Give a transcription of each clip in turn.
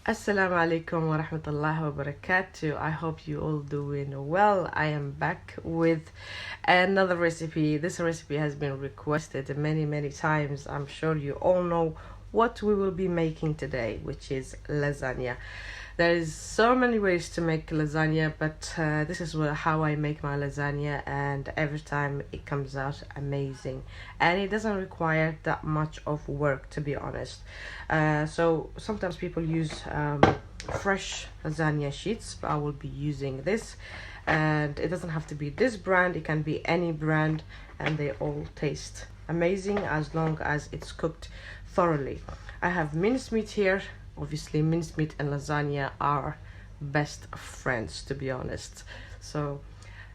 Assalamu alaikum wa rahmatullahi wa barakatuh. I hope you all doing well. I am back with another recipe. This recipe has been requested many times. I'm sure you all know what we will be making today, which is lasagna. There is so many ways to make lasagna, but this is how I make my lasagna, and every time it comes out amazing, and it doesn't require that much of work, to be honest. So sometimes people use fresh lasagna sheets, but I will be using this, and it doesn't have to be this brand, it can be any brand, and they all taste amazing as long as it's cooked thoroughly. I have mincemeat here. Obviously mincemeat and lasagna are best friends, to be honest. So,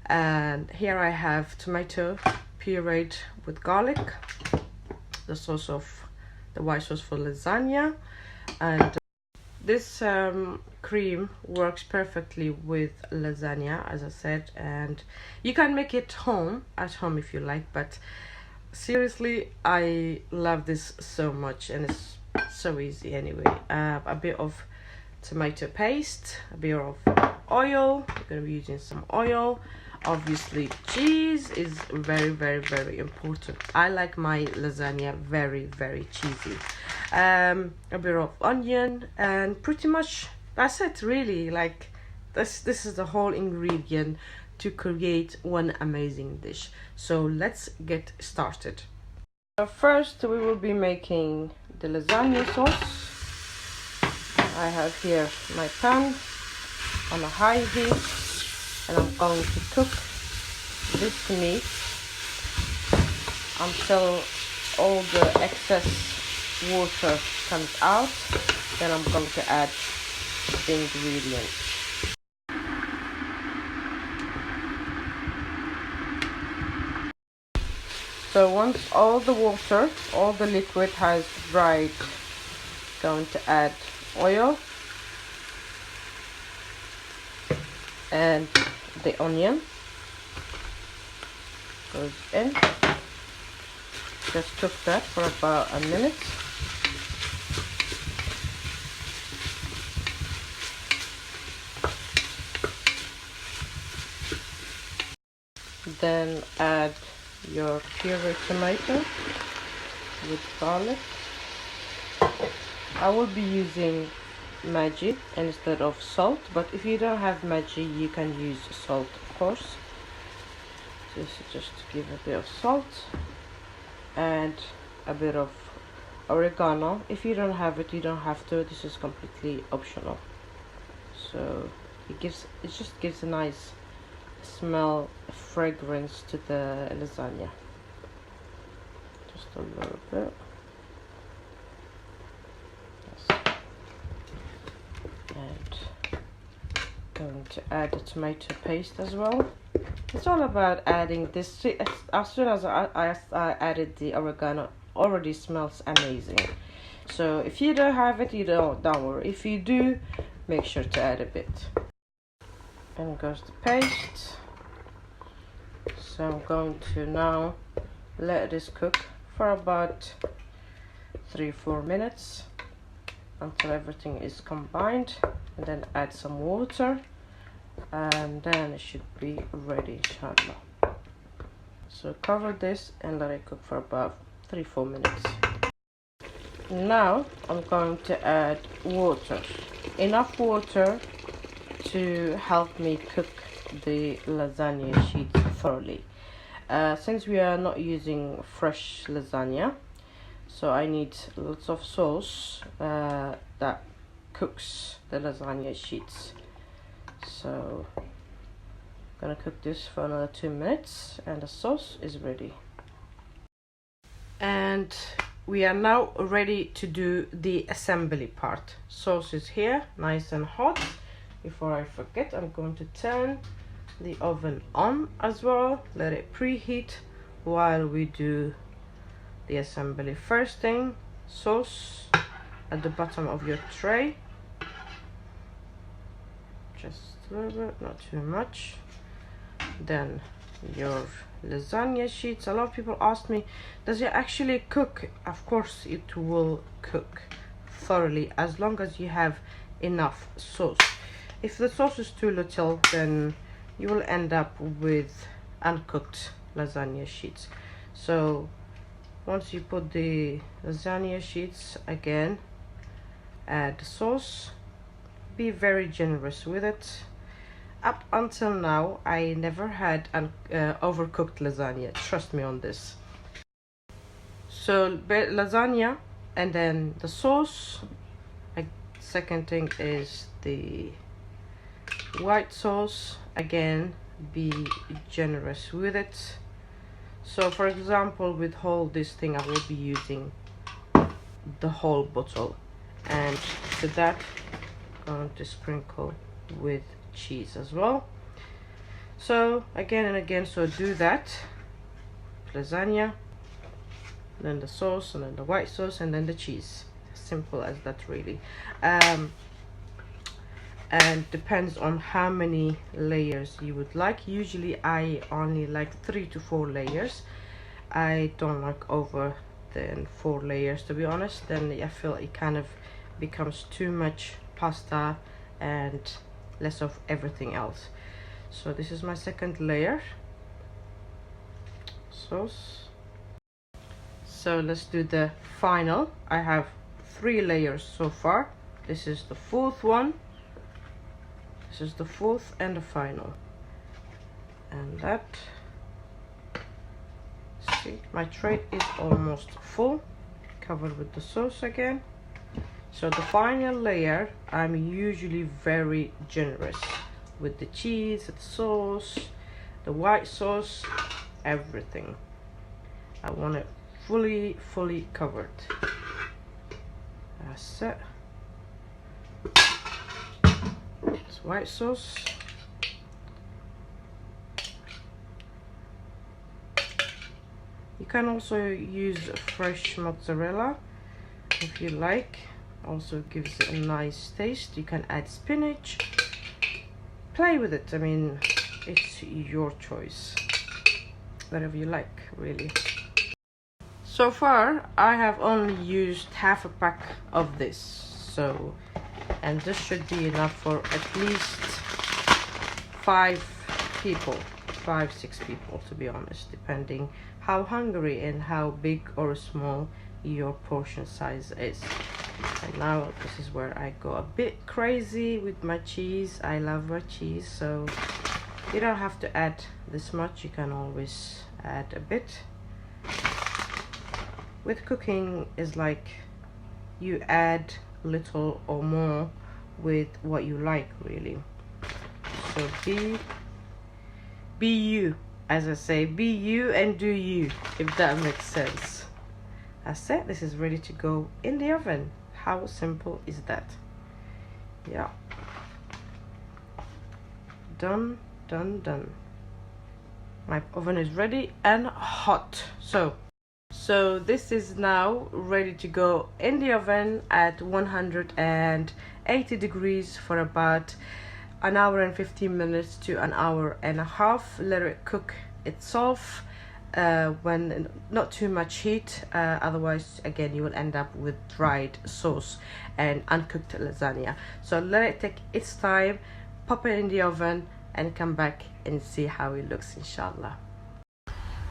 and here I have tomato pureed with garlic, the white sauce for lasagna, and this cream works perfectly with lasagna, as I said, and you can make it at home if you like, but seriously I love this so much, and it's so easy anyway. A bit of tomato paste, a bit of oil. I'm going to be using some oil. Obviously cheese is very important. I like my lasagna very cheesy. A bit of onion, and pretty much that's it, really. Like this is the whole ingredient to create one amazing dish. So let's get started. First we will be making the lasagna sauce. I have here my pan on a high heat, and I'm going to cook this meat until all the excess water comes out. Then I'm going to add the ingredients. So once all the liquid has dried, going to add oil and the onion goes in. Just cook that for about a minute. Then add your pureed tomato with garlic. I will be using Maggie instead of salt, but if you don't have Maggie you can use salt, of course. This is just to give a bit of salt and a bit of oregano. If you don't have it, you don't have to. This is completely optional. So it just gives a nice smell, fragrance to the lasagna. Just a little bit. Yes. And going to add the tomato paste as well. It's all about adding this. As soon as I added the oregano, already smells amazing. So if you don't have it, you don't worry. If you do, make sure to add a bit. And goes the paste. So I'm going to now let this cook for about 3-4 minutes until everything is combined, and then add some water, and then it should be ready, inshallah. So cover this and let it cook for about 3-4 minutes. Now I'm going to add water, enough water to help me cook the lasagna sheets thoroughly. Since we are not using fresh lasagna, so I need lots of sauce that cooks the lasagna sheets. So I'm gonna cook this for another 2 minutes, and the sauce is ready. And we are now ready to do the assembly part. Sauce is here, nice and hot. Before I forget, I'm going to turn the oven on as well, let it preheat while we do the assembly. First thing, sauce at the bottom of your tray, just a little bit, not too much. Then your lasagna sheets. A lot of people ask me, does it actually cook? Of course it will cook thoroughly, as long as you have enough sauce. If the sauce is too little, then you will end up with uncooked lasagna sheets. So once you put the lasagna sheets, again add the sauce. Be very generous with it. Up until now, I never had an overcooked lasagna, trust me on this. So lasagna, and then the sauce. Second thing is the white sauce. Again, be generous with it. So for example, with this thing, I will be using the whole bottle, and to that I'm going to sprinkle with cheese as well. So again and again, so do that. Lasagna, then the sauce, and then the white sauce, and then the cheese. Simple as that, really. And depends on how many layers you would like. Usually I only like 3 to 4 layers. I don't like over than 4 layers, to be honest. Then I feel it kind of becomes too much pasta and less of everything else. So this is my second layer sauce. So let's do the final. I have 3 layers so far. This is the 4th one. This is the 4th and the final. And that, see, my tray is almost full, covered with the sauce again. So the final layer, I'm usually very generous with the cheese, the sauce, the white sauce, everything. I want it fully covered. That's it. It's white sauce. You can also use fresh mozzarella if you like. Also gives it a nice taste. You can add spinach. Play with it. I mean, it's your choice. Whatever you like, really. So far, I have only used half a pack of this. So, and this should be enough for at least 5 people, 5-6 people, to be honest, depending how hungry and how big or small your portion size is. And now this is where I go a bit crazy with my cheese. I love my cheese, so you don't have to add this much. You can always add a bit. With cooking is like you add little or more with what you like, really. So be you, as I say, be you and do you, if that makes sense. That's it. This is ready to go in the oven. How simple is that? Yeah. Done. My oven is ready and hot. So this is now ready to go in the oven at 180 degrees for about an hour and 15 minutes to an hour and a half. Let it cook itself when not too much heat, otherwise again you will end up with dried sauce and uncooked lasagna. So let it take its time, pop it in the oven and come back and see how it looks, inshallah.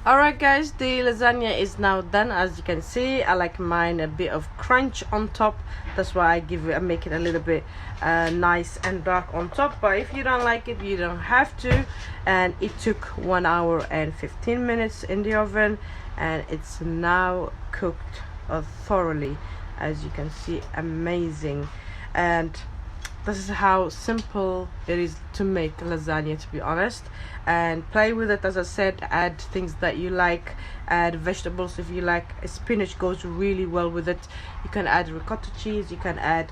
Alright guys, the lasagna is now done. As you can see, I like mine a bit of crunch on top. That's why I make it a little bit nice and dark on top. But if you don't like it, you don't have to. And it took 1 hour and 15 minutes in the oven, and it's now cooked thoroughly. As you can see, amazing. And this is how simple it is to make lasagna, to be honest. And play with it, as I said. Add things that you like, add vegetables if you like. Spinach goes really well with it. You can add ricotta cheese, you can add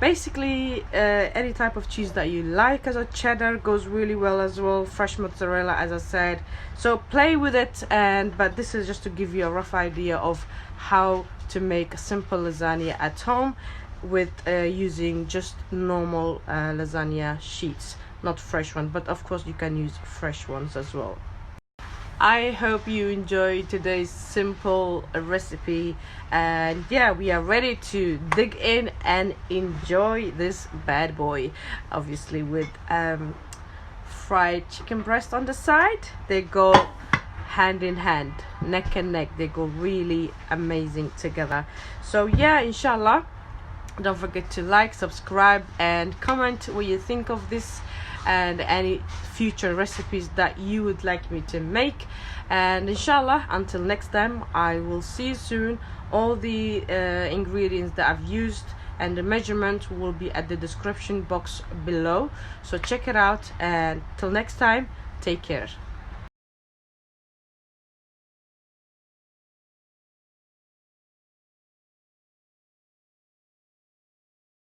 basically any type of cheese that you like. As a cheddar goes really well as well, fresh mozzarella, as I said. So play with it, but this is just to give you a rough idea of how to make a simple lasagna at home with using just normal lasagna sheets, not fresh one, but of course you can use fresh ones as well. I hope you enjoyed today's simple recipe, and yeah, we are ready to dig in and enjoy this bad boy, obviously with fried chicken breast on the side. They go hand in hand, neck and neck. They go really amazing together. So yeah, inshallah, don't forget to like, subscribe, and comment what you think of this and any future recipes that you would like me to make. And inshallah, until next time, I will see you soon. All the ingredients that I've used and the measurement will be at the description box below, so check it out. And till next time, take care.